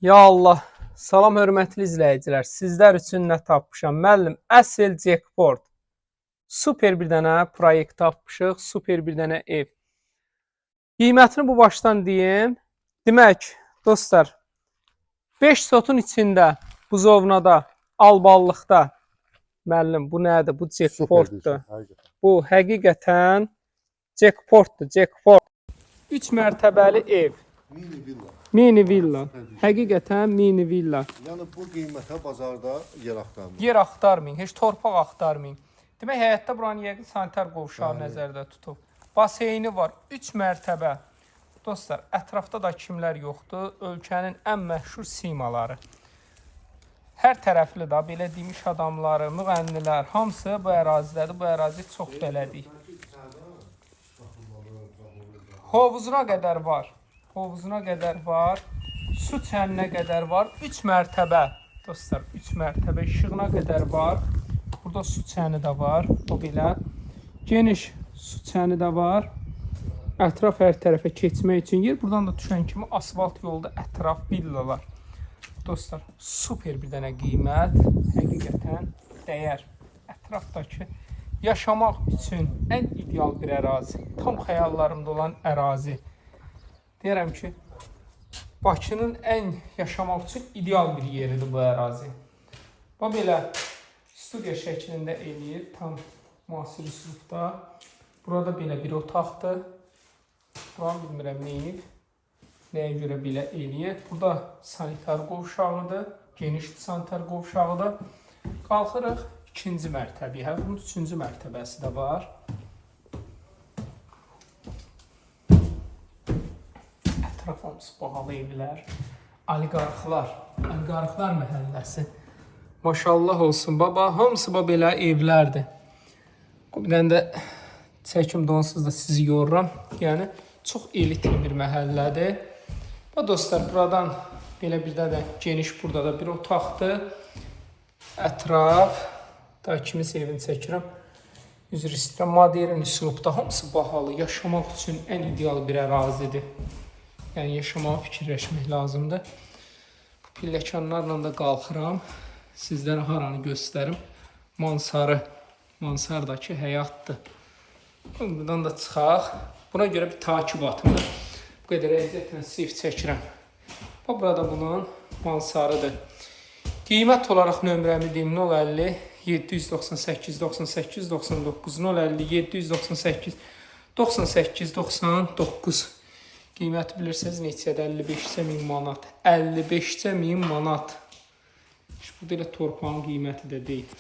Ya Allah, salam hörmətli izləyicilər. Sizlər üçün nə tapmışam? Müəllim, əsl jackpot. Super bir dənə proyekt tapmışıq, super bir dənə ev. Qiymətini bu başdan deyim. Demək, dostlar, 5 sotun içində, buzovnada, alballıqda. Müəllim, bu nədir? Bu jackpotdur. Bu həqiqətən jackpotdur, jackpot. 3 mərtəbəli ev. Mini villa. Mini villa. Həqiqətən mini villa. Yəni bu qiymətə bazarda yer axtarmır. Yer axtarmayın, heç torpaq axtarmayın. Demək, həyətdə buranın yəqin sanitar qovşağı nəzərdə tutub. Baseyni var, 3 mərtəbə. Dostlar, ətrafda da kimlər yoxdur? Ölkənin ən məşhur simaları. Hər tərəfli də, belə demiş adamları, müğənnilər, hamısı bu ərazidədir. Bu ərazi çox belədir. Hovuzuna qədər var. Hovuzuna qədər var. Su çəninə qədər var. 3 mərtəbə. Dostlar, 3 mərtəbə işığına qədər var. Burada su çəni də var. O belə. Geniş su çəni də var. Ətraf hər tərəfə keçmək üçün yer. Buradan da düşən kimi asfalt yolda ətraf villalar. Dostlar, super bir dənə qiymət. Həqiqətən dəyər. Ətrafdakı yaşamaq üçün ən ideal bir ərazi. Tam xəyallarımda olan ərazi. Deyərəm ki, Bakının ən yaşamaq üçün ideal bir yeridir bu ərazi. Bu belə studiya şəklində eləyir, tam müasir üslubda. Burada belə bir otaqdır. Buranı bilmirəm neyib, nəyə görə belə eləyir. Burada sanitar qovşağıdır, geniş sanitar qovşağıdır. Qalxırıq ikinci mərtəbəyə, bunun üçüncü mərtəbəsi də var. Ətrafımız bahalı evlər, oliqarxlar məhəlləsi. Maşallah olsun baba, hamısı belə evlərdir. Bir dənə də çəkim donsuz da sizi yoruram. Yəni, çox elit bir məhəllədir. Bu dostlar, buradan belə bir də geniş burada da bir otaqdır. Ətraf, da kimis evini çəkirəm. Üzr istəyirəm, modern üslubda hamısı bahalı, yaşamaq üçün ən ideal bir ərazidir. Yəni, yaşamağa fikirləşmək lazımdır. Bu pilləkanlarla da qalxıram. Sizlərə haranı göstərim. Mansardakı həyatdır. Buradan da çıxaq. Buna görə bir takibatımı bu qədər əziyyətlə sif çəkirəm. Burada bunun mansarıdır. Qiymət olaraq nömrəmi deyim 050 798 98 99 050 798 98 99. Qiyməti bilirsiniz neçədir? 55-cə 1000 manat. 55-cə 1000 manat. Bu da elə torpağın qiyməti də deyil.